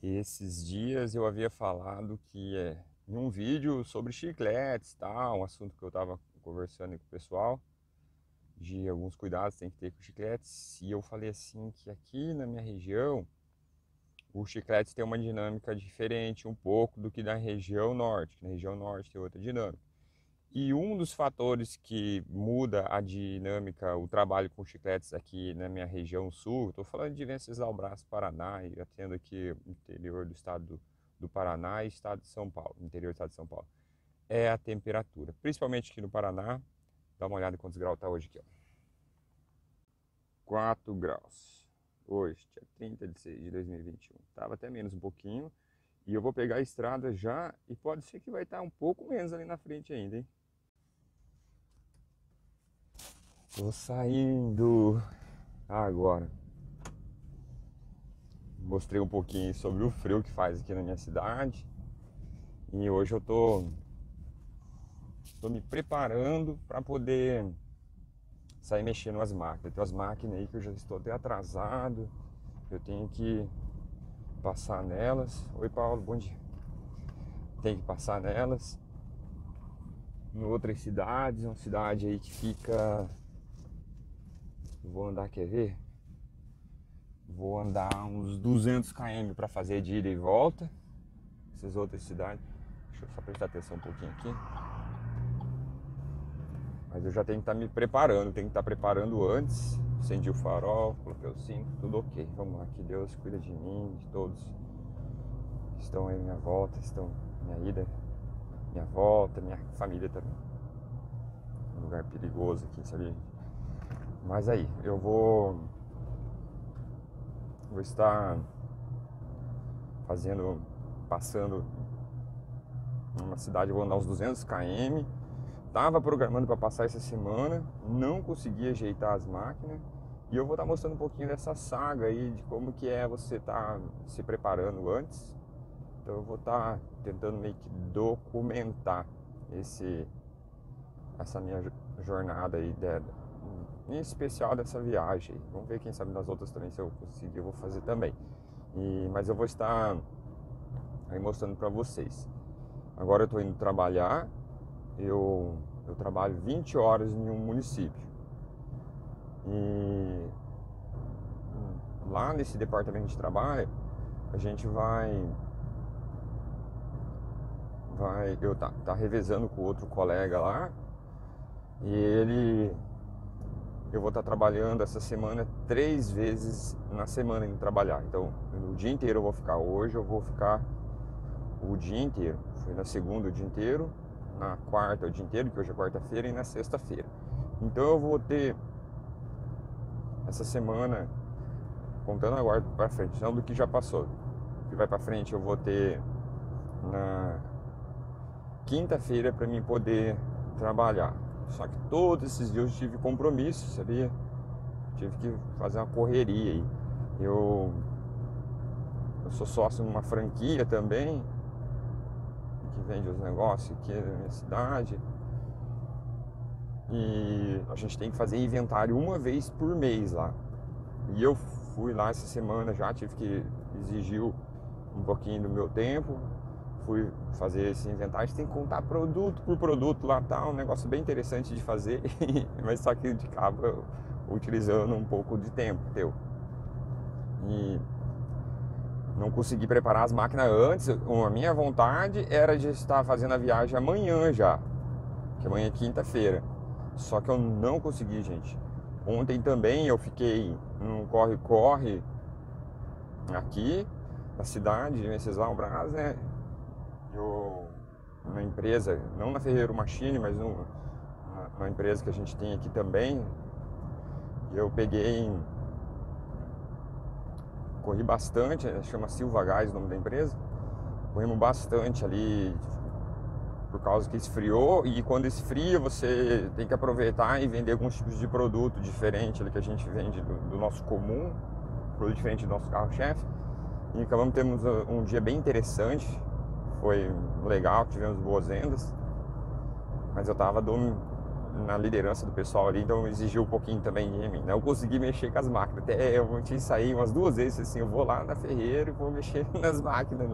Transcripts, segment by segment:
Esses dias eu havia falado que em um vídeo sobre chicletes, tal, um assunto que eu estava conversando aí com o pessoal, de alguns cuidados que tem que ter com chicletes, e eu falei assim que aqui na minha região os chicletes têm uma dinâmica diferente um pouco do que na região norte, que na região norte tem outra dinâmica. E um dos fatores que muda a dinâmica, o trabalho com chicletes aqui na minha região sul, estou falando de Venceslau Braz, Paraná, e atendo aqui no interior do estado do Paraná e estado de São Paulo, interior do estado de São Paulo, é a temperatura. Principalmente aqui no Paraná, dá uma olhada em quantos graus está hoje aqui, ó. 4 graus. Hoje, dia 30 de 6 de 2021. Estava até menos um pouquinho. E eu vou pegar a estrada já e pode ser que vai estar um pouco menos ali na frente ainda, hein? Tô saindo agora. Mostrei um pouquinho sobre o frio que faz aqui na minha cidade. E hoje eu tô me preparando para poder sair mexendo nas máquinas. Tem umas máquinas aí que eu já estou até atrasado. Eu tenho que passar nelas. Oi, Paulo, bom dia. Tem que passar nelas. Em outras cidades, uma cidade aí que fica... Vou andar, quer ver? Vou andar uns 200 km para fazer de ida e volta. Essas outras cidades. Deixa eu só prestar atenção um pouquinho aqui. Mas eu já tenho que estar me preparando. Tenho que estar preparando antes. Acendi o farol, coloquei o cinto, tudo ok. Vamos lá, que Deus cuida de mim, de todos que estão aí à minha volta, estão minha ida, minha volta, minha família também. Um lugar perigoso aqui, sabe? Mas aí, eu vou estar passando numa cidade, eu vou andar uns 200 km. Tava programando para passar essa semana, não consegui ajeitar as máquinas. E eu vou estar mostrando um pouquinho dessa saga aí, de como que é você estar se preparando antes. Então eu vou estar tentando meio que documentar essa minha jornada aí, em especial dessa viagem. Vamos ver, quem sabe nas outras também, se eu conseguir, eu vou fazer também. Mas eu vou estar aí mostrando para vocês. Agora eu estou indo trabalhar. Eu trabalho 20 horas em um município. E lá nesse departamento de trabalho, a gente eu tá revezando com outro colega lá. E eu vou estar trabalhando essa semana 3 vezes na semana indo trabalhar. Então, no dia inteiro eu vou ficar. Hoje eu vou ficar o dia inteiro. Foi na segunda o dia inteiro, na quarta o dia inteiro, que hoje é quarta-feira, e na sexta-feira. Então eu vou ter essa semana, contando agora para frente, não do que já passou. O que vai para frente eu vou ter na quinta-feira para mim poder trabalhar. Só que todos esses dias eu tive compromisso, sabia? Tive que fazer uma correria aí. Eu sou sócio numa franquia também, que vende os negócios aqui na minha cidade. E a gente tem que fazer inventário uma vez por mês lá. E eu fui lá essa semana já, tive que exigir um pouquinho do meu tempo. Fui fazer esse inventário, você tem que contar produto por produto lá, tá? Um negócio bem interessante de fazer, mas só que acaba utilizando um pouco de tempo teu. E não consegui preparar as máquinas antes. A minha vontade era de estar fazendo a viagem amanhã já, que amanhã é quinta-feira. Só que eu não consegui, gente. Ontem também eu fiquei num corre-corre aqui na cidade de Venceslau Braz, né? Uma empresa, não na Ferreiro Machine, mas uma empresa que a gente tem aqui também. Eu corri bastante, chama Silva Gás o nome da empresa. Corremos bastante ali por causa que esfriou, e quando esfria você tem que aproveitar e vender alguns tipos de produto diferente ali que a gente vende do nosso comum, produto diferente do nosso carro-chefe. E acabamos tendo um dia bem interessante. Foi legal, tivemos boas vendas, mas eu tava na liderança do pessoal ali, então exigiu um pouquinho também de mim. Eu consegui mexer com as máquinas, até eu tinha que sair umas 2 vezes assim, eu vou lá na Ferreira e vou mexer nas máquinas,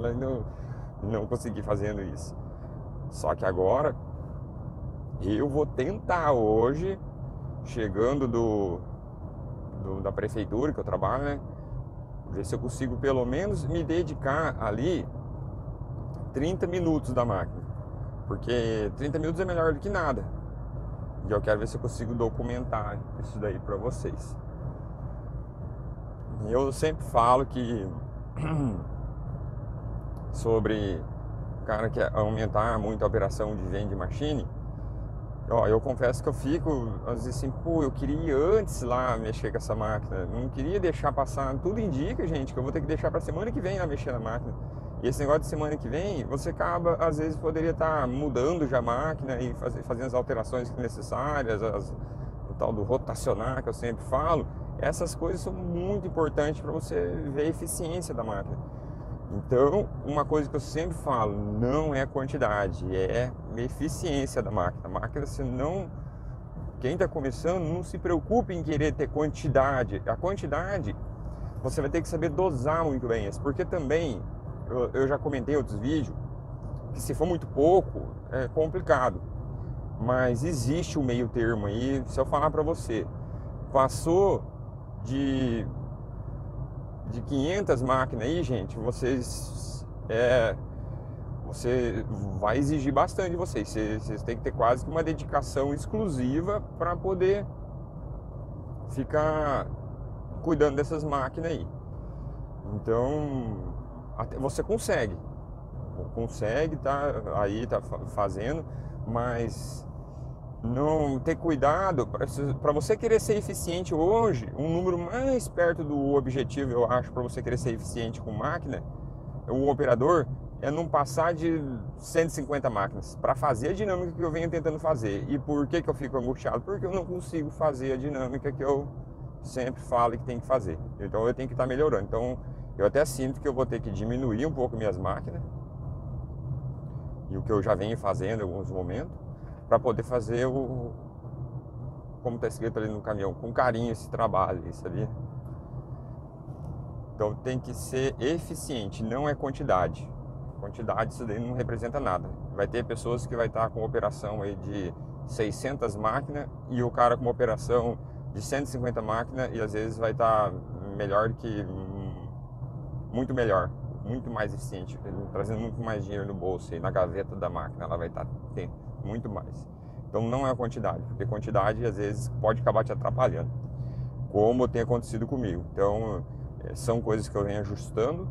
não consegui fazendo isso. Só que agora eu vou tentar hoje, chegando da prefeitura que eu trabalho, né? Ver se eu consigo pelo menos me dedicar ali 30 minutos da máquina. Porque 30 minutos é melhor do que nada. E eu quero ver se eu consigo documentar isso daí pra vocês. Eu sempre falo que sobre o cara que aumentar muito a operação de vending machine. Ó, eu confesso que eu fico, às vezes assim, pô, eu queria ir antes lá mexer com essa máquina. Não queria deixar passar, tudo indica, gente, que eu vou ter que deixar pra semana que vem lá mexer na máquina. E esse negócio de semana que vem, você acaba, às vezes, poderia estar mudando já a máquina e fazendo as alterações necessárias, o tal do rotacionar que eu sempre falo. Essas coisas são muito importantes para você ver a eficiência da máquina. Então, uma coisa que eu sempre falo, não é quantidade, é eficiência da máquina. A máquina, se não... Quem está começando, não se preocupe em querer ter quantidade. A quantidade, você vai ter que saber dosar muito bem isso, porque também, eu já comentei em outros vídeos, que se for muito pouco, é complicado. Mas existe um meio termo aí, se eu falar para você, passou de 500 máquinas aí, gente, você vai exigir bastante de vocês. Vocês têm que ter quase que uma dedicação exclusiva para poder ficar cuidando dessas máquinas aí. Então, até você consegue, tá aí, tá fazendo, mas não ter cuidado para você querer ser eficiente hoje. Um número mais perto do objetivo, eu acho, para você querer ser eficiente com máquina, o operador, é não passar de 150 máquinas para fazer a dinâmica que eu venho tentando fazer. E por que eu fico angustiado? Porque eu não consigo fazer a dinâmica que eu sempre falo que tem que fazer. Então eu tenho que estar melhorando. Então eu até sinto que eu vou ter que diminuir um pouco minhas máquinas, e o que eu já venho fazendo em alguns momentos, para poder fazer como está escrito ali no caminhão, com carinho esse trabalho, sabia? Então tem que ser eficiente, não é quantidade. Quantidade, isso daí não representa nada. Vai ter pessoas que vai estar com operação aí de 600 máquinas e o cara com uma operação de 150 máquinas, e às vezes vai estar melhor que... muito melhor, muito mais eficiente, trazendo muito mais dinheiro no bolso e na gaveta da máquina ela vai estar tendo muito mais. Então não é a quantidade, porque quantidade às vezes pode acabar te atrapalhando, como tem acontecido comigo. Então são coisas que eu venho ajustando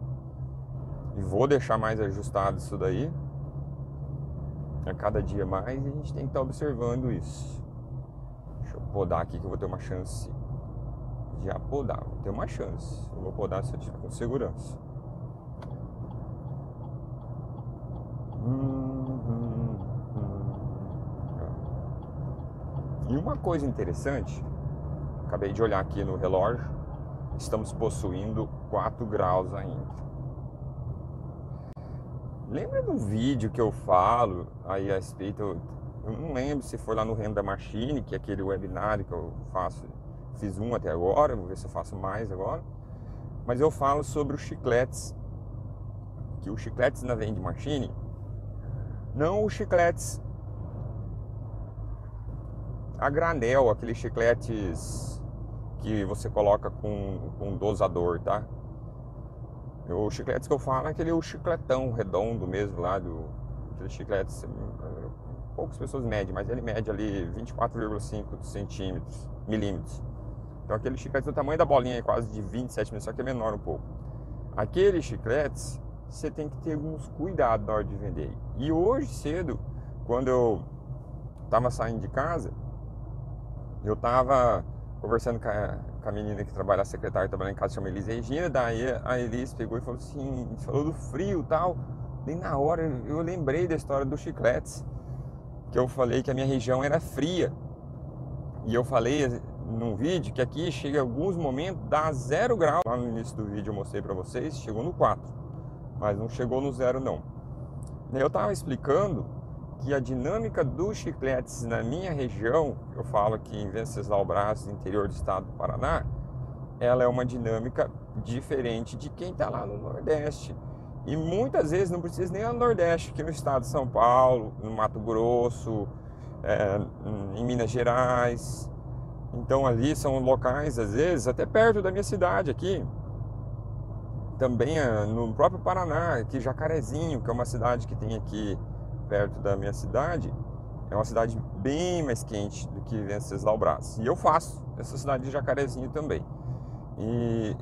e vou deixar mais ajustado isso daí a cada dia mais, e a gente tem que estar observando isso. Deixa eu podar aqui que eu vou ter uma chance de apodar, vou ter uma chance. Eu vou podar se eu estiver com segurança. E uma coisa interessante, acabei de olhar aqui no relógio, estamos possuindo 4 graus ainda. Lembra do vídeo que eu falo aí a respeito, eu não lembro se foi lá no Renda Machine, que é aquele webinário que eu faço, fiz um até agora, vou ver se eu faço mais agora, mas eu falo sobre os chicletes, que os chicletes na Vending Machine, não os chicletes a granel, aqueles chicletes que você coloca com dosador, tá? Os chicletes que eu falo é aquele chicletão redondo mesmo lá, aqueles chicletes, poucas pessoas medem, mas ele mede ali 24,5 milímetros. Então aqueles chicletes do tamanho da bolinha, quase de 27 milímetros, só que é menor um pouco. Aqueles chicletes, você tem que ter alguns cuidados na hora de vender. E hoje cedo, quando eu estava saindo de casa, eu estava conversando com a menina que trabalha, a secretária que trabalha em casa, chama Elis Regina. Daí a Elis pegou e falou assim, falou do frio e tal. Daí na hora eu lembrei da história dos chicletes, que eu falei que a minha região era fria. E eu falei num vídeo que aqui chega em alguns momentos, dá 0 graus. Lá no início do vídeo eu mostrei pra vocês, chegou no 4, mas não chegou no 0 não. Daí eu tava explicando que a dinâmica dos chicletes na minha região, eu falo aqui em Venceslau Braz, interior do estado do Paraná, ela é uma dinâmica diferente de quem está lá no Nordeste. E muitas vezes não precisa nem ir no Nordeste, aqui no estado de São Paulo, no Mato Grosso, em Minas Gerais. Então ali são locais, às vezes, até perto da minha cidade aqui. Também no próprio Paraná, aqui Jacarezinho, que é uma cidade que tem aqui perto da minha cidade, é uma cidade bem mais quente do que Venceslau Braz. E eu faço essa cidade de Jacarezinho também. E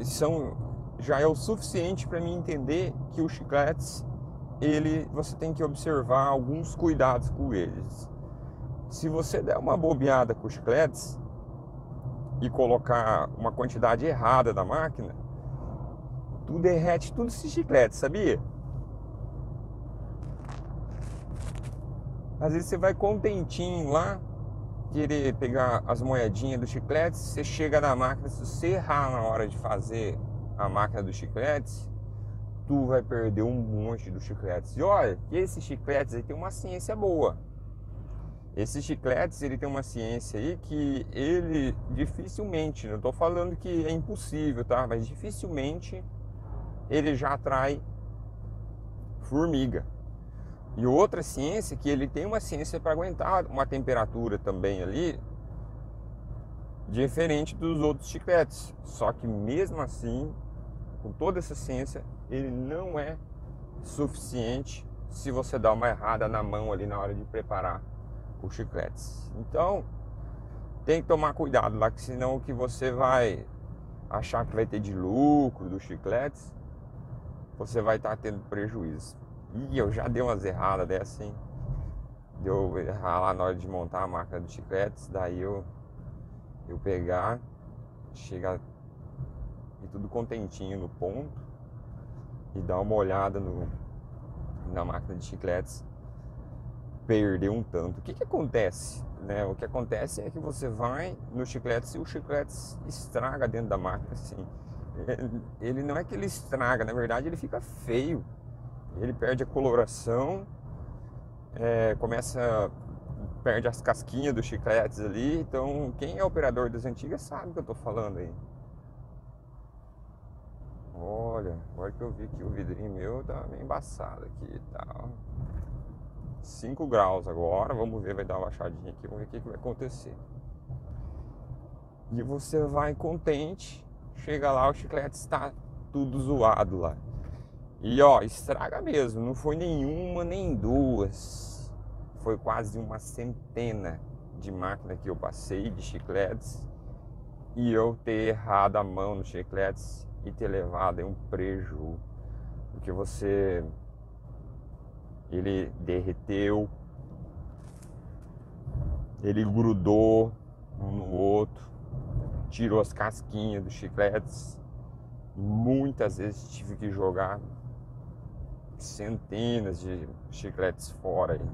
já é o suficiente para mim entender que os chicletes, você tem que observar alguns cuidados com eles. Se você der uma bobeada com os chicletes e colocar uma quantidade errada na máquina, tu derrete tudo esse chiclete, sabia? Às vezes você vai contentinho lá, querer pegar as moedinhas dos chicletes, você chega na máquina, se você errar na hora de fazer a máquina dos chicletes, tu vai perder um monte dos chicletes. E olha, que esses chicletes aí tem uma ciência boa. Esses chicletes, ele tem uma ciência aí que ele dificilmente, não estou falando que é impossível, tá? Mas dificilmente ele já atrai formiga. E outra ciência, que ele tem uma ciência para aguentar uma temperatura também ali, diferente dos outros chicletes. Só que mesmo assim, com toda essa ciência, ele não é suficiente se você dá uma errada na mão ali na hora de preparar os chicletes. Então, tem que tomar cuidado lá, que senão o que você vai achar que vai ter de lucro dos chicletes, você vai estar tendo prejuízo. E eu já dei umas erradas dessa, hein? Deu errar lá na hora de montar a máquina de chicletes, daí eu pegar, chegar e tudo contentinho no ponto e dar uma olhada na máquina de chicletes, perder um tanto. O que acontece? Né? O que acontece é que você vai no chicletes e o chicletes estraga dentro da máquina, assim. Ele não é que ele estraga, na verdade ele fica feio. Ele perde a coloração, perde as casquinhas dos chicletes ali. Então, quem é operador das antigas sabe o que eu tô falando aí. Olha, agora que eu vi que o vidrinho meu tá meio embaçado aqui e tal. 5 graus agora, vamos ver, vai dar uma baixadinha aqui, vamos ver o que vai acontecer. E você vai contente, chega lá, o chiclete está tudo zoado lá. E ó, estraga mesmo, não foi nenhuma nem duas, foi quase uma centena de máquina que eu passei de chicletes, e eu ter errado a mão nos chicletes e ter levado um prejuízo, porque ele derreteu, ele grudou um no outro, tirou as casquinhas dos chicletes. Muitas vezes tive que jogar centenas de chicletes fora aí,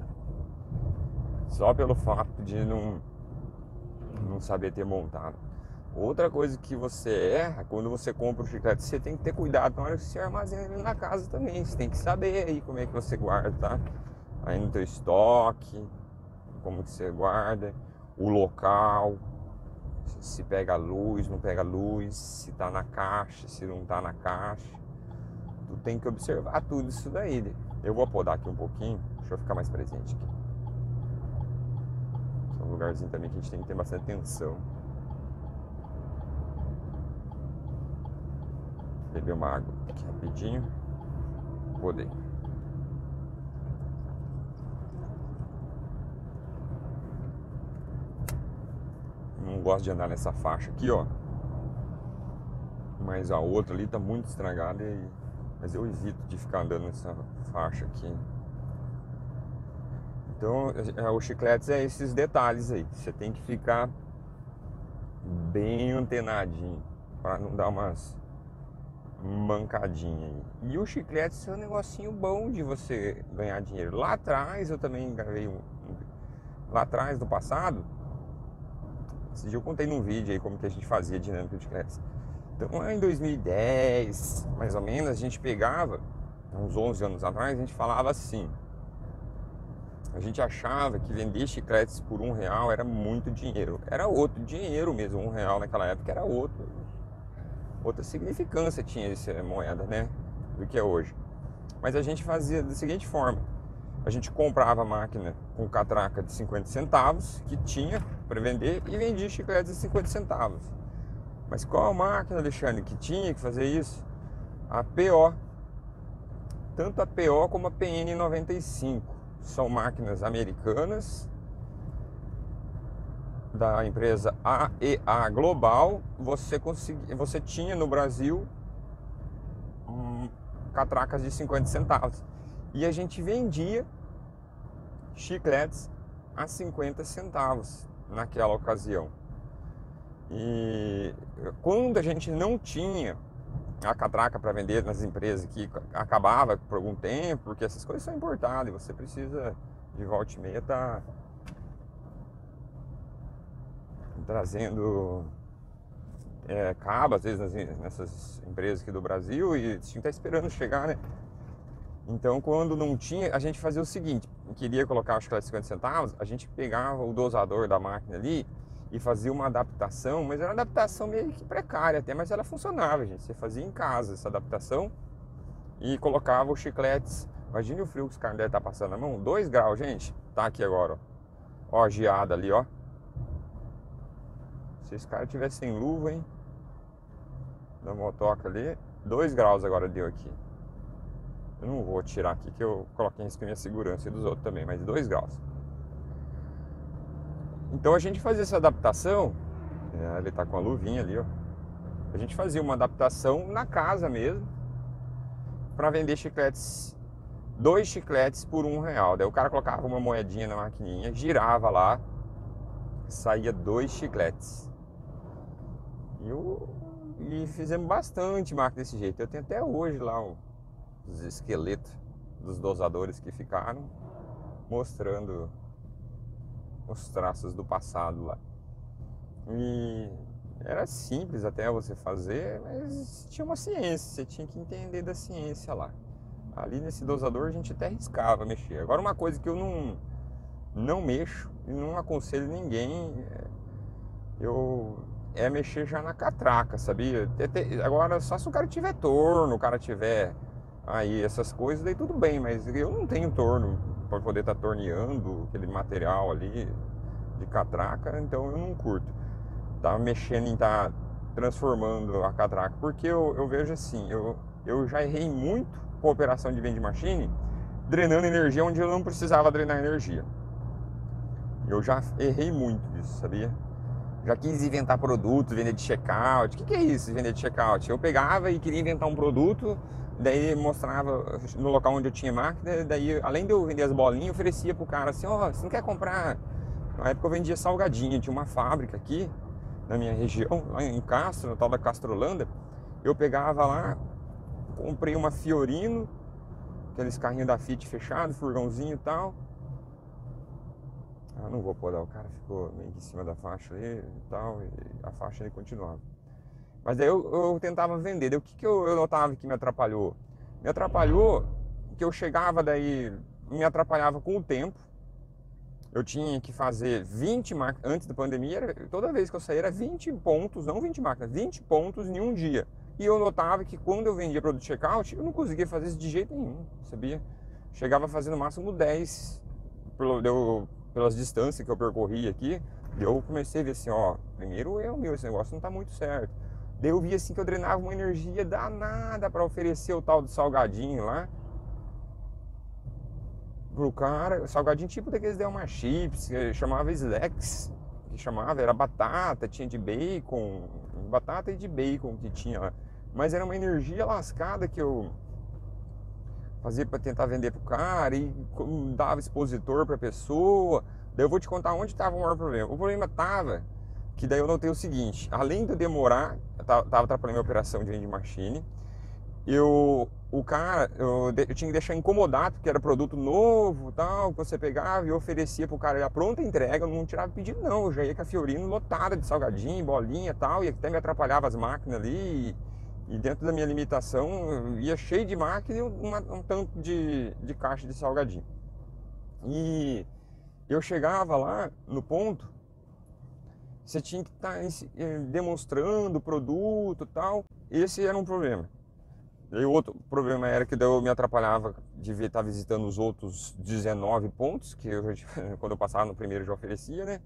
só pelo fato de não saber ter montado. Outra coisa que você erra, quando você compra o chiclete, você tem que ter cuidado na hora que você armazena ele na casa também. Você tem que saber aí como é que você guarda, tá? Aí no teu estoque, como que você guarda, o local, se pega luz, não pega luz, se tá na caixa, se não tá na caixa. Tu tem que observar tudo isso daí. Eu vou podar aqui um pouquinho, deixa eu ficar mais presente aqui. É um lugarzinho também que a gente tem que ter bastante atenção. Beber uma água aqui rapidinho. Podei. Não gosto de andar nessa faixa aqui, ó. Mas a outra ali tá muito estragada, mas eu evito de ficar andando nessa faixa aqui. Então, os chicletes é esses detalhes aí. Você tem que ficar bem antenadinho para não dar umas mancadinha aí. E o chiclete é um negocinho bom de você ganhar dinheiro. Lá atrás eu também gravei lá atrás, no passado, esse dia eu contei num vídeo aí como que a gente fazia dinâmica de chicletes. Então lá em 2010, mais ou menos, a gente pegava, uns 11 anos atrás, a gente falava assim: A gente achava que vender chicletes por R$ 1 era muito dinheiro. Era outro dinheiro mesmo, R$ 1 naquela época era outra significância tinha essa moeda, né? Do que é hoje. Mas a gente fazia da seguinte forma: a gente comprava a máquina com catraca de 50 centavos, que tinha para vender, e vendia chicletes de 50 centavos. Mas qual máquina, Alexandre, que tinha que fazer isso? A PO. Tanto a PO como a PN95. São máquinas americanas da empresa AEA Global. Você tinha no Brasil catracas de 50 centavos. E a gente vendia chicletes a 50 centavos naquela ocasião. E quando a gente não tinha a catraca para vender nas empresas, que acabava por algum tempo, porque essas coisas são importadas e você precisa de volta e meia estar trazendo cabo, às vezes nessas empresas aqui do Brasil, e tinha que estar esperando chegar, né? Então, quando não tinha, a gente fazia o seguinte: queria colocar o chiclete de 50 centavos, a gente pegava o dosador da máquina ali e fazia uma adaptação, mas era uma adaptação meio que precária até, mas ela funcionava, gente. Você fazia em casa essa adaptação e colocava os chicletes. Imagine o frio que os caras devem estar passando na mão. 2 graus, gente. Tá aqui agora, ó. Ó a geada ali, ó. Se esse cara tivesse sem luva, hein? Da motoca ali. 2 graus agora deu aqui. Eu não vou tirar aqui, que eu coloquei em risco a minha segurança e dos outros também, mas 2 graus. Então a gente fazia essa adaptação. Ele tá com a luvinha ali, ó. A gente fazia uma adaptação na casa mesmo, para vender chicletes, 2 chicletes por R$ 1. Daí o cara colocava uma moedinha na maquininha, girava lá, saía 2 chicletes. E fizemos bastante máquina desse jeito. Eu tenho até hoje lá os esqueletos dos dosadores que ficaram, mostrando os traços do passado lá. E era simples até você fazer, mas tinha uma ciência, você tinha que entender da ciência lá. Ali nesse dosador a gente até arriscava mexer. Agora, uma coisa que eu não mexo e não aconselho ninguém é mexer já na catraca, sabia? Agora, só se o cara tiver torno, o cara tiver aí essas coisas, daí tudo bem, mas eu não tenho torno para poder estar torneando aquele material ali de catraca, então eu não curto. Tá mexendo em estar transformando a catraca, porque eu vejo assim, eu já errei muito com operação de vending machine, drenando energia onde eu não precisava drenar energia. Eu já errei muito disso, sabia? Já quis inventar produtos, vender de checkout. O que é isso, vender de checkout? Eu pegava e queria inventar um produto, daí mostrava no local onde eu tinha máquina, daí além de eu vender as bolinhas, eu oferecia pro cara assim: ó, você não quer comprar? Na época eu vendia salgadinho, tinha uma fábrica aqui na minha região, lá em Castro, no tal da Castrolanda. Eu pegava lá, comprei uma Fiorino, aqueles carrinhos da Fiat fechado, furgãozinho e tal. Não vou podar, o cara ficou meio que em cima da faixa ali e tal, e a faixa ele continuava. Mas daí eu tentava vender. Daí o que eu notava que me atrapalhou? Me atrapalhou que eu chegava daí, me atrapalhava com o tempo. Eu tinha que fazer 20 máquinas, antes da pandemia, toda vez que eu saía era 20 pontos, não 20 máquinas, 20 pontos em um dia. E eu notava que quando eu vendia produto checkout, eu não conseguia fazer isso de jeito nenhum, sabia? Chegava a fazer no máximo 10, pelas distâncias que eu percorri aqui. Eu comecei a ver assim, ó, primeiro esse negócio não tá muito certo. Daí eu vi assim que eu drenava uma energia danada para oferecer o tal do salgadinho lá pro cara, salgadinho tipo daqueles Delma Chips, que chamava Slacks, que chamava, era batata, tinha de bacon, batata e de bacon que tinha lá. Mas era uma energia lascada que eu fazia para tentar vender pro cara e dava expositor pra pessoa. Daí eu vou te contar onde estava o maior problema. O problema tava que daí eu notei o seguinte: além de eu demorar, eu tava atrapalhando minha operação de vending machine, eu tinha que deixar incomodado, porque era produto novo, tal, que você pegava e oferecia pro cara a pronta entrega. Eu não tirava pedido não, eu já ia com a Fiorino lotada de salgadinho, bolinha, tal, e até me atrapalhava as máquinas ali. E dentro da minha limitação, eu ia cheio de máquina e um tanto de caixa de salgadinho. E eu chegava lá no ponto, você tinha que estar demonstrando o produto e tal. Esse era um problema. E o outro problema era que daí eu me atrapalhava de estar visitando os outros 19 pontos, que eu, quando eu passava no primeiro já oferecia, né?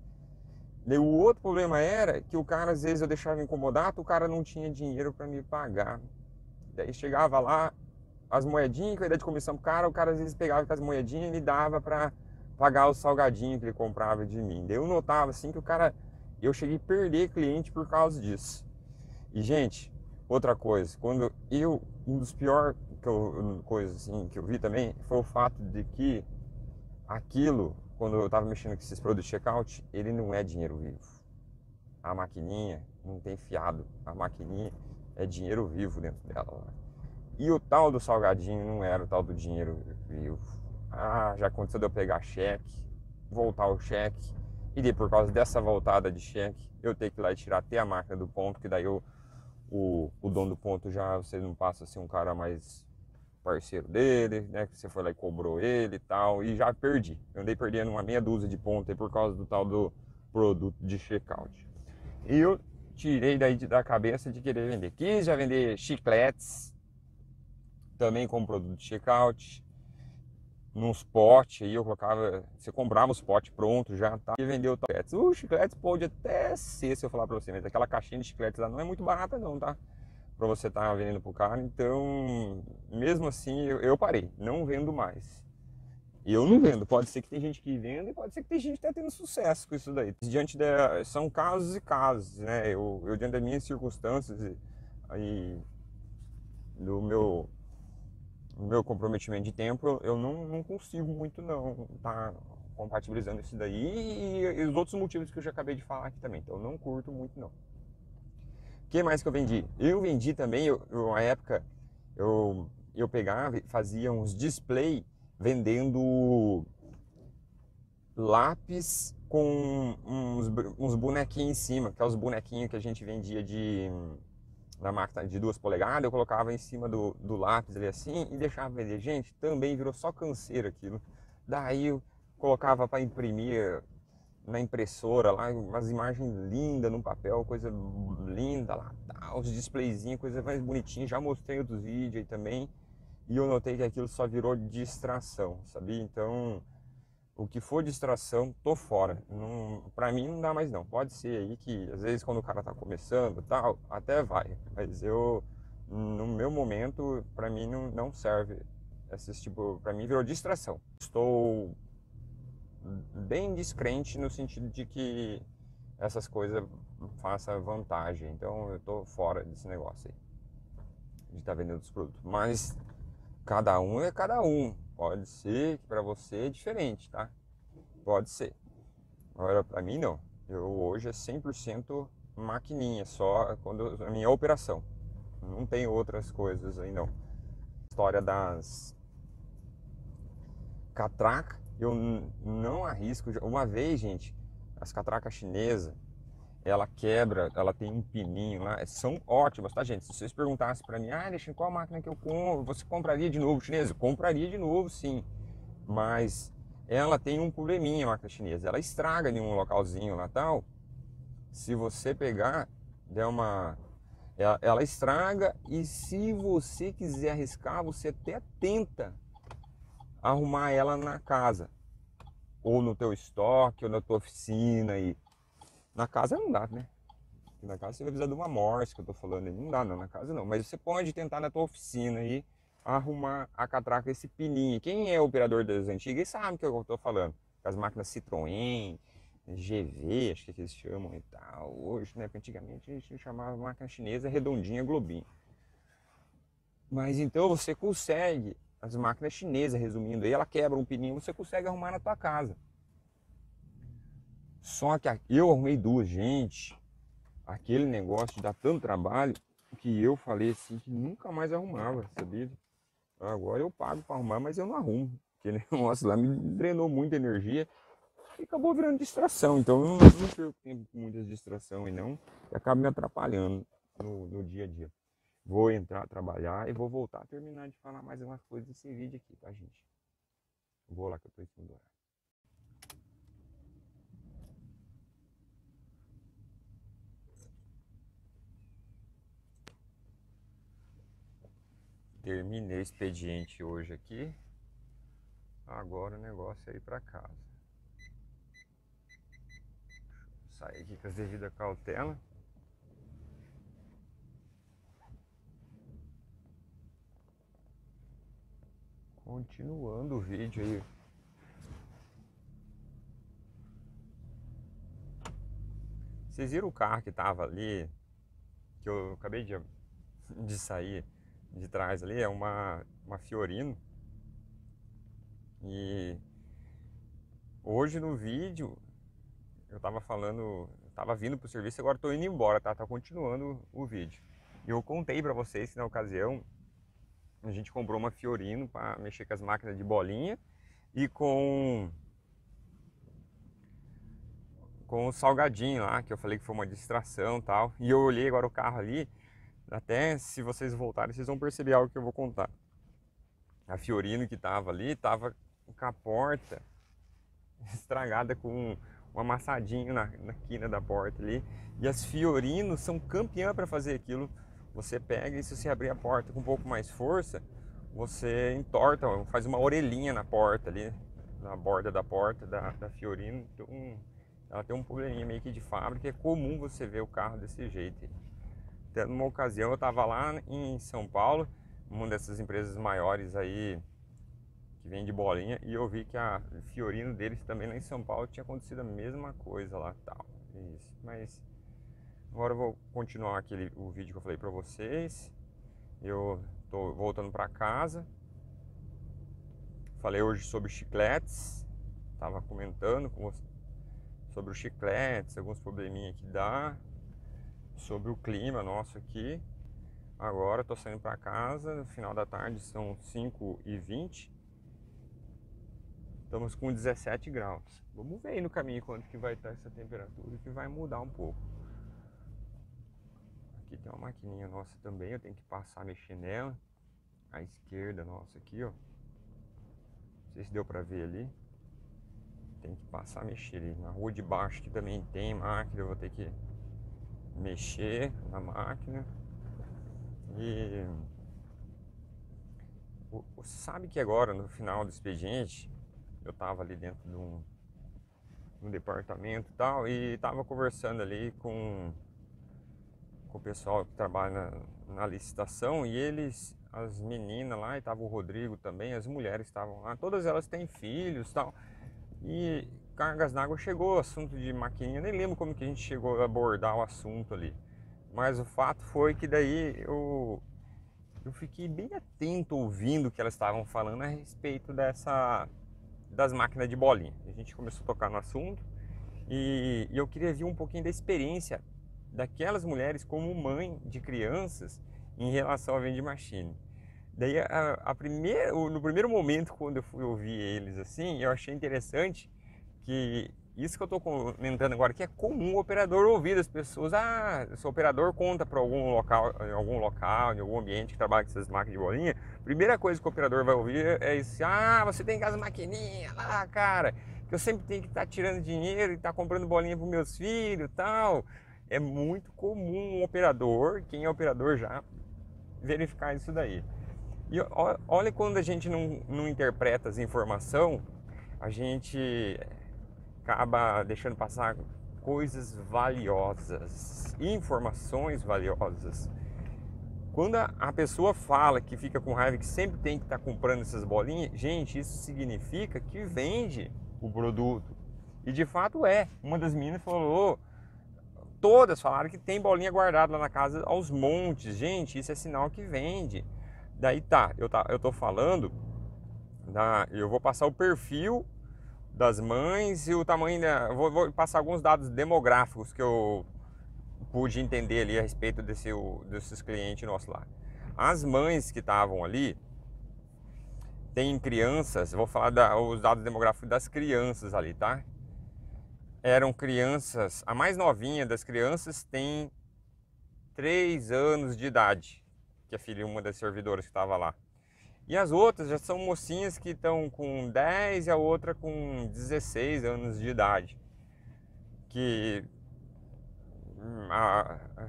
E o outro problema era que o cara, às vezes, eu deixava incomodado, o cara não tinha dinheiro para me pagar. Daí chegava lá, as moedinhas que eu ia dar de comissão pro cara, o cara às vezes pegava com as moedinhas e me dava para pagar o salgadinho que ele comprava de mim. Daí eu notava assim que o cara, eu cheguei a perder cliente por causa disso. E gente, outra coisa, quando eu, um dos piores coisas assim que eu vi também foi o fato de que aquilo, quando eu estava mexendo com esses produtos de checkout, ele não é dinheiro vivo. A maquininha não tem fiado, a maquininha é dinheiro vivo dentro dela. E o tal do salgadinho não era o tal do dinheiro vivo. Ah, já aconteceu de eu pegar cheque, voltar o cheque, e daí por causa dessa voltada de cheque, eu ter que ir lá e tirar até a máquina do ponto, que daí o dono do ponto já, você não passa a ser um cara mais parceiro dele, né? Que você foi lá e cobrou ele e tal, e já perdi. Eu andei perdendo uma meia dúzia de pontos aí por causa do tal do produto de checkout. E eu tirei daí da cabeça de querer vender. Quis já vender chicletes, também como produto de checkout, nos potes aí eu colocava, você comprava os potes prontos já, tá? E vendeu chicletes. O chicletes pode até ser, se eu falar pra você, mas aquela caixinha de chicletes lá não é muito barata não, tá? Pra você estar vendendo pro cara, então, mesmo assim, eu parei, não vendo mais. E eu não vendo, pode ser que tem gente que venda e pode ser que tem gente que tá tendo sucesso com isso daí. São casos e casos, né? Eu diante das minhas circunstâncias e do meu comprometimento de tempo, eu não consigo muito não tá compatibilizando isso daí e os outros motivos que eu já acabei de falar aqui também. Então eu não curto muito não. O que mais que eu vendi? Eu vendi também, uma época eu pegava e fazia uns display vendendo lápis com uns bonequinhos em cima, que é os bonequinhos que a gente vendia na máquina de 2 polegadas, eu colocava em cima do lápis ali assim e deixava vender. Gente, também virou só canseiro aquilo. Daí eu colocava para imprimir na impressora lá, umas imagens lindas no papel, coisa linda lá, tá, os displayzinhos, coisa mais bonitinha. Já mostrei outros vídeos aí também e eu notei que aquilo só virou distração, sabia? Então, o que for distração, tô fora. Não, pra mim não dá mais não. Pode ser aí que às vezes quando o cara tá começando tal, até vai. Mas no meu momento, pra mim não serve. Esses tipo, pra mim virou distração. Estou bem descrente no sentido de que essas coisas façam vantagem. Então eu tô fora desse negócio aí. De estar vendendo os produtos. Mas cada um é cada um. Pode ser que pra você é diferente, tá? Pode ser. Agora, pra mim, não. Eu hoje é 100% maquininha, só quando a minha operação. Não tem outras coisas aí, não. História das catracas, eu não arrisco. Uma vez, gente, as catracas chinesas, ela quebra, ela tem um pininho lá. São ótimas, tá, gente? Se vocês perguntassem pra mim, Alexandre, qual máquina que eu compro? Você compraria de novo chinesa? Eu compraria de novo, sim. Mas ela tem um probleminha, a máquina chinesa. Ela estraga em um localzinho lá tal. Se você pegar, der uma. Ela estraga e se você quiser arriscar, você até tenta arrumar ela na casa. Ou no teu estoque, ou na tua oficina. E na casa não dá, né? Na casa você vai precisar de uma Morse que eu tô falando aí. Não dá não, na casa não. Mas você pode tentar na tua oficina aí arrumar a catraca, esse pininho. Quem é operador das antigas sabe o que eu tô falando. As máquinas Citroën, GV, acho que eles chamam e tal. Hoje, né? Porque antigamente a gente chamava máquina chinesa redondinha, globinho. Mas então você consegue, as máquinas chinesas, resumindo aí, ela quebra um pininho, você consegue arrumar na tua casa. Só que eu arrumei duas, gente. Aquele negócio de dar tanto trabalho que eu falei assim que nunca mais arrumava, sabia? Agora eu pago para arrumar, mas eu não arrumo. Aquele negócio lá me drenou muita energia e acabou virando distração. Então eu não perco tempo com muita distração e não, e acaba me atrapalhando no dia a dia. Vou entrar, trabalhar e vou voltar a terminar de falar mais umas coisas desse vídeo aqui, tá, gente? Vou lá que eu tô em cima do horário. Terminei o expediente hoje aqui. Agora o negócio é ir para casa. Sair aqui com as devidas cautela. Continuando o vídeo aí. Vocês viram o carro que tava ali, que eu acabei de sair de trás ali? É uma Fiorino. E hoje no vídeo eu tava falando, eu tava vindo pro serviço, agora tô indo embora, tá? Tá continuando o vídeo. E eu contei pra vocês que na ocasião a gente comprou uma Fiorino para mexer com as máquinas de bolinha e com o salgadinho lá, que eu falei que foi uma distração e tal. E eu olhei agora o carro ali, até se vocês voltarem, vocês vão perceber algo que eu vou contar. A Fiorino que tava ali, tava com a porta estragada, com um amassadinho na quina da porta ali. E as Fiorino são campeãs para fazer aquilo. Você pega e se você abrir a porta com um pouco mais força, você entorta, faz uma orelhinha na porta ali, na borda da porta da Fiorino. Então, ela tem um probleminha meio que de fábrica, é comum você ver o carro desse jeito. Até numa ocasião eu estava lá em São Paulo, uma dessas empresas maiores aí que vende bolinha, e eu vi que a Fiorino deles também lá em São Paulo tinha acontecido a mesma coisa lá, tal. Isso. Mas agora eu vou continuar o vídeo que eu falei pra vocês. Eu tô voltando pra casa. Falei hoje sobre chicletes, tava comentando com você sobre os chicletes, alguns probleminhas que dá, sobre o clima nosso aqui. Agora tô saindo pra casa, no final da tarde são 5h20. Estamos com 17 graus. Vamos ver aí no caminho quanto que vai estar essa temperatura, que vai mudar um pouco. Aqui tem uma maquininha nossa também, eu tenho que passar a mexer nela. À esquerda nossa aqui, ó. Não sei se deu pra ver ali. Tem que passar a mexer ali. Na rua de baixo que também tem máquina, eu vou ter que mexer na máquina. E sabe que agora no final do expediente eu tava ali dentro de um departamento e tal, e tava conversando ali com o pessoal que trabalha na licitação, e eles, as meninas lá, e tava o Rodrigo também, as mulheres estavam lá, todas elas têm filhos e tal. E Cargas d'Água chegou o assunto de maquininha, nem lembro como que a gente chegou a abordar o assunto ali. Mas o fato foi que daí eu fiquei bem atento ouvindo o que elas estavam falando a respeito das máquinas de bolinha. A gente começou a tocar no assunto e eu queria ver um pouquinho da experiência daquelas mulheres como mãe de crianças em relação à vending machine. Daí no primeiro momento, quando eu fui ouvir eles assim, eu achei interessante que isso que eu estou comentando agora, que é comum o operador ouvir das pessoas. Ah, se o operador conta para algum local, em algum ambiente que trabalha com essas máquinas de bolinha, primeira coisa que o operador vai ouvir é isso: ah, você tem as maquininhas lá, cara, que eu sempre tenho que estar tirando dinheiro e estar comprando bolinha para meus filhos e tal. É muito comum um operador, quem é operador já, verificar isso daí. E olha, quando a gente não interpreta as informações, a gente acaba deixando passar coisas valiosas, informações valiosas. Quando a pessoa fala que fica com raiva, que sempre tem que estar comprando essas bolinhas, gente, isso significa que vende o produto. E de fato é. Uma das meninas falou, todas falaram que tem bolinha guardada lá na casa aos montes. Gente, isso é sinal que vende. Daí eu tô falando, eu vou passar o perfil das mães e o tamanho vou passar alguns dados demográficos que eu pude entender ali a respeito desses clientes nossos lá. As mães que estavam ali têm crianças, vou falar os dados demográficos das crianças ali, tá? Eram crianças, a mais novinha das crianças tem 3 anos de idade, que é filha de uma das servidoras que estava lá. E as outras já são mocinhas que estão com 10 e a outra com 16 anos de idade. Que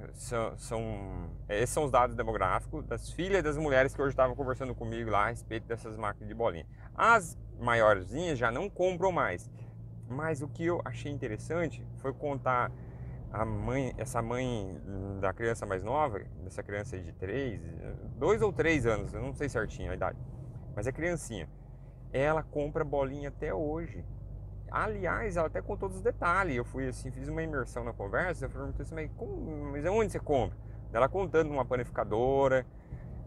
esses são os dados demográficos das filhas das mulheres que hoje estavam conversando comigo lá a respeito dessas máquinas de bolinha. As maiorzinhas já não compram mais, mas o que eu achei interessante foi contar essa mãe da criança mais nova, dessa criança aí de 2 ou 3 anos, eu não sei certinho a idade, mas é criancinha, ela compra bolinha até hoje. Aliás, ela até com todos os detalhes. Eu fui assim, fiz uma imersão na conversa. Eu perguntei assim, mas onde você compra? Ela contando numa panificadora,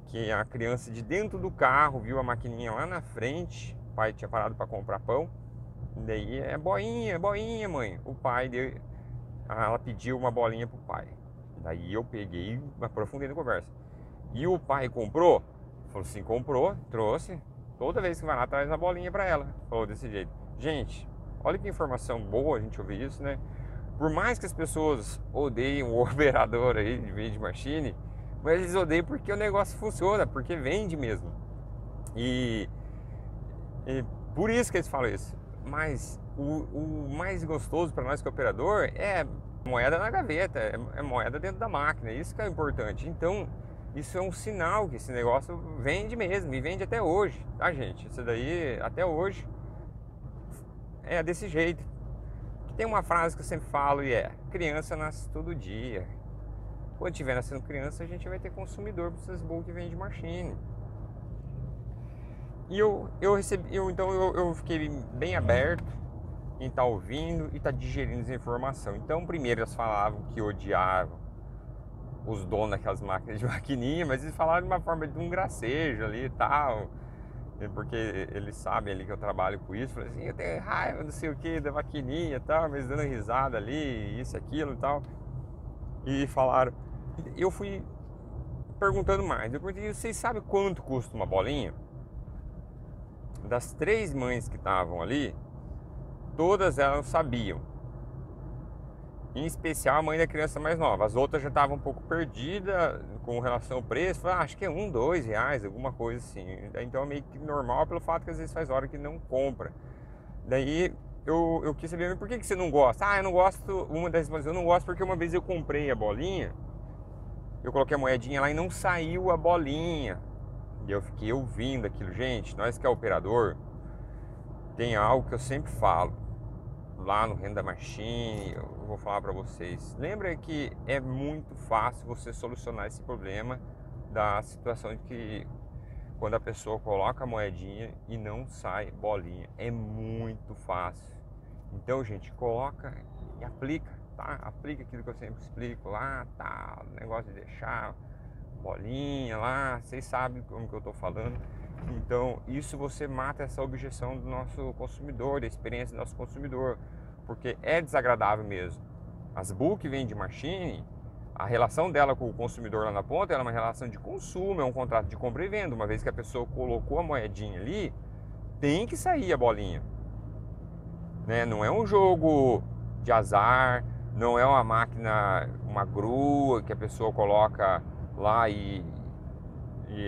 que a criança de dentro do carro viu a maquininha lá na frente. O pai tinha parado para comprar pão. E daí é boinha, mãe. O pai deu, ela pediu uma bolinha pro pai. Daí eu peguei e aprofundei na conversa. E o pai comprou? Falou assim, comprou, trouxe. Toda vez que vai lá, traz a bolinha para ela. Falou desse jeito. Gente, olha que informação boa a gente ouvir isso, né? Por mais que as pessoas odeiem o operador aí de vending machine, mas eles odeiam porque o negócio funciona, porque vende mesmo. E por isso que eles falam isso. Mas o mais gostoso para nós que é operador é moeda na gaveta, é moeda dentro da máquina, isso que é importante. Então, isso é um sinal que esse negócio vende mesmo, e vende até hoje, tá, gente? Isso daí, até hoje, é desse jeito. Tem uma frase que eu sempre falo e é: criança nasce todo dia. Quando tiver nascendo criança, a gente vai ter consumidor para esses book vende machine. E então eu fiquei bem aberto em estar ouvindo e estar digerindo essa informação. Então, primeiro eles falavam que odiavam os donos daquelas máquinas de maquininha, mas eles falaram de uma forma de um gracejo ali e tal, porque eles sabem ali que eu trabalho com isso. Falei assim, eu tenho raiva, não sei o que, da maquininha e tal, mas dando risada ali, isso, aquilo e tal. E falaram, eu fui perguntando mais, eu perguntei, vocês sabem quanto custa uma bolinha? Das 3 mães que estavam ali, todas elas sabiam. Em especial a mãe da criança mais nova. As outras já estavam um pouco perdidas com relação ao preço. Falaram, acho que é R$1, R$2, alguma coisa assim. Então é meio que normal pelo fato que às vezes faz hora que não compra. Daí eu quis saber, mas por que você não gosta? Ah, eu não gosto, uma das respostas, eu não gosto porque uma vez eu comprei a bolinha, eu coloquei a moedinha lá e não saiu a bolinha. E eu fiquei ouvindo aquilo. Gente, nós que é operador, tem algo que eu sempre falo lá no Renda Machine, eu vou falar para vocês. Lembra que é muito fácil você solucionar esse problema da situação de que quando a pessoa coloca a moedinha e não sai bolinha. É muito fácil. Então, gente, coloca e aplica, tá? Aplica aquilo que eu sempre explico lá, tá? O negócio de deixar bolinha lá, vocês sabem como que eu tô falando. Então, isso você mata essa objeção do nosso consumidor, da experiência do nosso consumidor, porque é desagradável mesmo. As book vende machine, a relação dela com o consumidor lá na ponta é uma relação de consumo, é um contrato de compra e venda. Uma vez que a pessoa colocou a moedinha ali, tem que sair a bolinha, né? Não é um jogo de azar, não é uma máquina, uma grua que a pessoa coloca lá e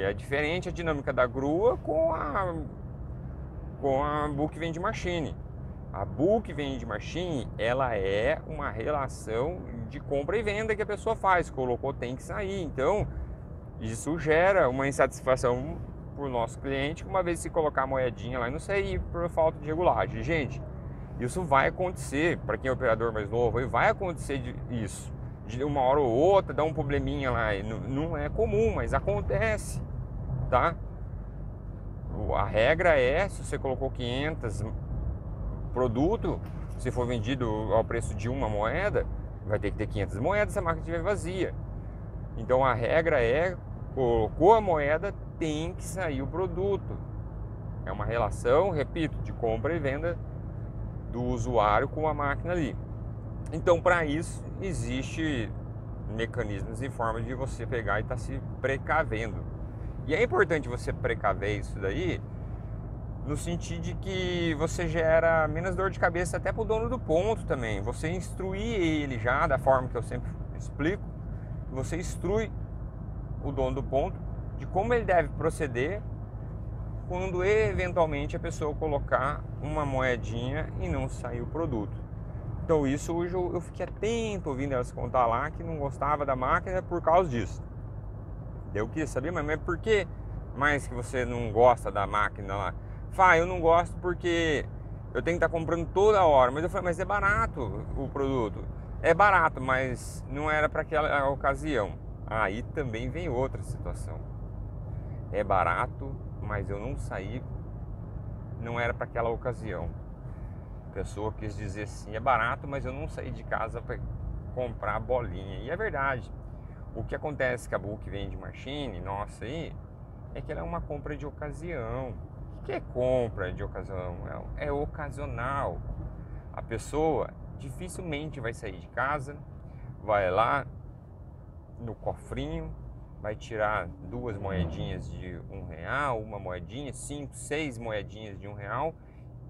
é diferente a dinâmica da grua com a book vende machine. A book vende machine, ela é uma relação de compra e venda que a pessoa faz, colocou, tem que sair. Então, isso gera uma insatisfação para o nosso cliente, uma vez se colocar a moedinha lá e não sair por falta de regulagem. Gente, isso vai acontecer para quem é operador mais novo, vai acontecer isso. De uma hora ou outra dá um probleminha lá, não é comum, mas acontece, tá? A regra é, se você colocou 500 produto, se for vendido ao preço de uma moeda, vai ter que ter 500 moedas se a máquina estiver vazia. Então a regra é, colocou a moeda, tem que sair o produto. É uma relação, repito, de compra e venda do usuário com a máquina ali. Então, para isso, existe mecanismos e formas de você pegar e estar se precavendo. E é importante você precaver isso daí, no sentido de que você gera menos dor de cabeça até para o dono do ponto também. Você instruir ele já, da forma que eu sempre explico, você instrui o dono do ponto de como ele deve proceder quando eventualmente a pessoa colocar uma moedinha e não sair o produto. Então isso hoje eu fiquei atento ouvindo elas contar lá que não gostava da máquina por causa disso. Eu queria saber, mas por que mais que você não gosta da máquina lá? Eu não gosto porque eu tenho que estar comprando toda hora. Mas eu falei, mas é barato o produto. É barato, mas não era para aquela ocasião. Aí também vem outra situação. É barato, mas eu não saí, não era para aquela ocasião. A pessoa quis dizer assim, é barato, mas eu não saí de casa para comprar bolinha. E é verdade. O que acontece com a Book Vending Machine, nossa, aí, é que ela é uma compra de ocasião. O que é compra de ocasião? É ocasional. A pessoa dificilmente vai sair de casa, vai lá no cofrinho, vai tirar 2 moedinhas de R$1, uma moedinha, 5, 6 moedinhas de R$1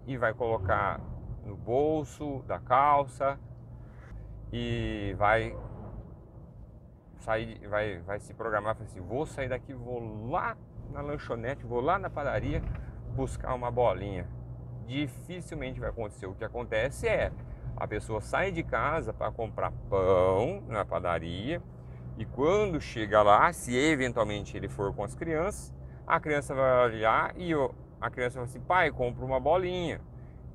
e vai colocar no bolso da calça e vai sair, vai se programar, assim, vou sair daqui, vou lá na lanchonete, vou lá na padaria buscar uma bolinha. Dificilmente vai acontecer. O que acontece é a pessoa sai de casa para comprar pão na padaria e quando chega lá, se eventualmente ele for com as crianças, a criança vai olhar e a criança vai assim, pai, compra uma bolinha.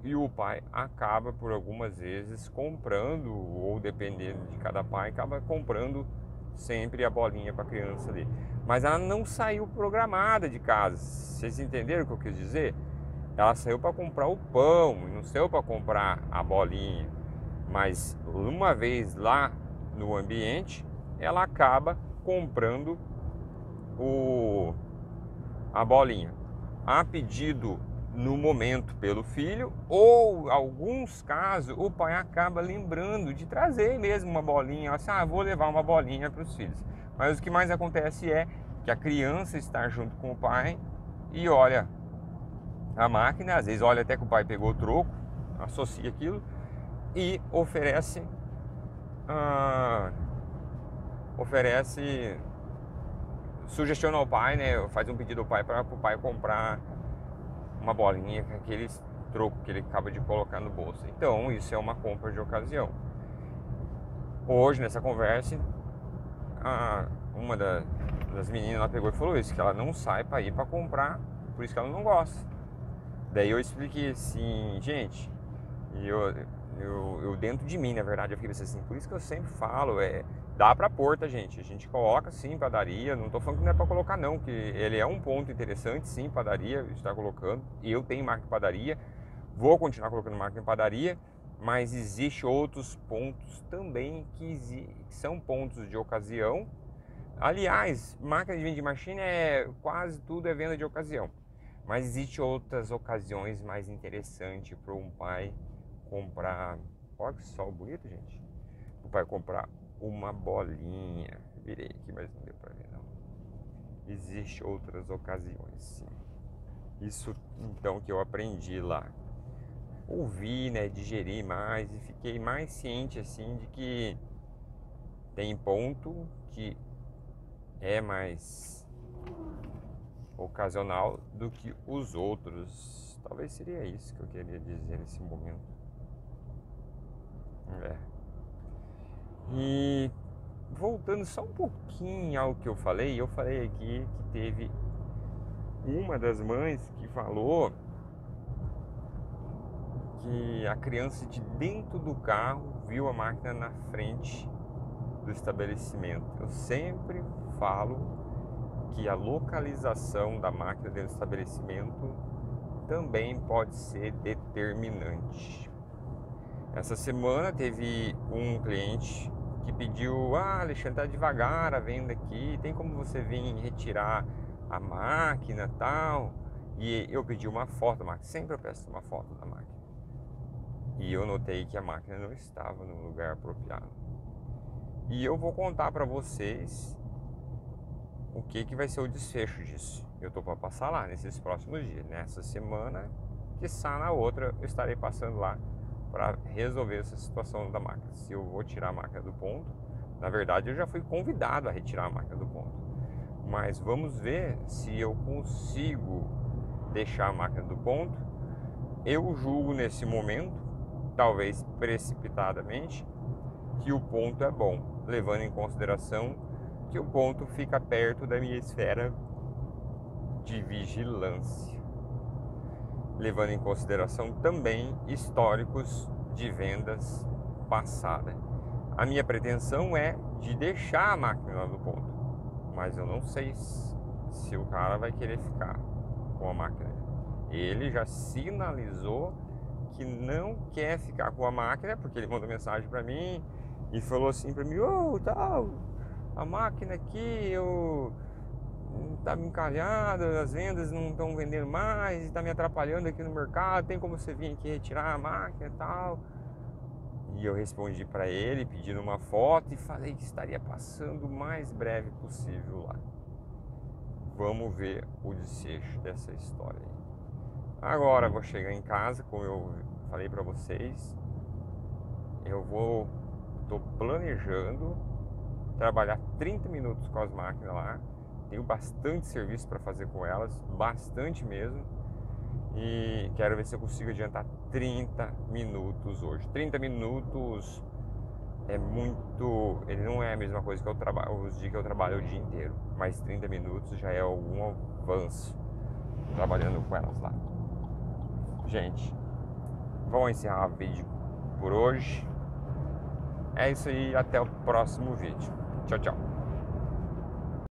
E o pai acaba por algumas vezes comprando, ou dependendo de cada pai, acaba comprando sempre a bolinha para a criança ali. Mas ela não saiu programada de casa. Vocês entenderam o que eu quis dizer? Ela saiu para comprar o pão, não saiu para comprar a bolinha. Mas uma vez lá no ambiente, ela acaba comprando a bolinha. A pedido no momento pelo filho, ou alguns casos o pai acaba lembrando de trazer mesmo uma bolinha, assim, vou levar uma bolinha para os filhos. Mas o que mais acontece é que a criança está junto com o pai e olha a máquina, às vezes olha até que o pai pegou o troco, associa aquilo e oferece sugestiona ao pai, né, faz um pedido ao pai para o pai comprar uma bolinha com aquele troco que ele acaba de colocar no bolso. Então isso é uma compra de ocasião. Hoje nessa conversa uma das meninas lá pegou e falou isso, que ela não sai para ir para comprar, por isso que ela não gosta. Daí eu expliquei assim, gente, eu dentro de mim, na verdade, eu fiquei pensando assim, por isso que eu sempre falo, dá pra pôr, tá, gente? A gente coloca sim padaria, não tô falando que não é pra colocar não, que ele é um ponto interessante, sim, padaria, está colocando, e eu tenho marca de padaria, vou continuar colocando marca em padaria, mas existe outros pontos também que são pontos de ocasião. Aliás, marca de vending machine quase tudo é venda de ocasião, mas existe outras ocasiões mais interessantes para um pai comprar. Olha que sol bonito, gente. O pai comprar uma bolinha. Virei aqui, mas não deu pra ver não. Existe outras ocasiões, sim. Isso então que eu aprendi lá. Ouvi, né, digeri mais e fiquei mais ciente assim de que tem ponto que é mais ocasional do que os outros. Talvez seria isso que eu queria dizer nesse momento. E voltando só um pouquinho ao que eu falei aqui que teve uma das mães que falou que a criança de dentro do carro viu a máquina na frente do estabelecimento. Eu sempre falo que a localização da máquina dentro do estabelecimento também pode ser determinante. Essa semana teve um cliente que pediu, Alexandre, tá devagar a venda aqui, tem como você vir retirar a máquina e tal? E eu pedi uma foto da máquina, sempre eu peço uma foto da máquina. E eu notei que a máquina não estava no lugar apropriado. E eu vou contar para vocês o que vai ser o desfecho disso. Eu tô para passar lá nesses próximos dias, nessa semana, quiçá na outra eu estarei passando lá para resolver essa situação da máquina. Se eu vou tirar a máquina do ponto, na verdade eu já fui convidado a retirar a máquina do ponto, mas vamos ver se eu consigo deixar a máquina do ponto. Eu julgo nesse momento talvez precipitadamente, que o ponto é bom, levando em consideração que o ponto fica perto da minha esfera de vigilância, levando em consideração também históricos de vendas passadas. A minha pretensão é de deixar a máquina lá no ponto, mas eu não sei se o cara vai querer ficar com a máquina. Ele já sinalizou que não quer ficar com a máquina, porque ele mandou mensagem para mim e falou assim para mim: ô, tal, a máquina aqui, tá me encalhada, as vendas não estão vendendo mais, está me atrapalhando aqui no mercado, tem como você vir aqui retirar a máquina e tal. E eu respondi para ele pedindo uma foto e falei que estaria passando o mais breve possível lá. Vamos ver o desfecho dessa história aí. Agora vou chegar em casa, como eu falei para vocês, tô planejando trabalhar 30 minutos com as máquinas lá. Tenho bastante serviço para fazer com elas, bastante mesmo. E quero ver se eu consigo adiantar 30 minutos hoje. 30 minutos é muito... Ele não é a mesma coisa que eu trabalho, os dias que eu trabalho o dia inteiro. Mas 30 minutos já é algum avanço trabalhando com elas lá. Gente, vamos encerrar o vídeo por hoje. É isso aí, até o próximo vídeo. Tchau, tchau.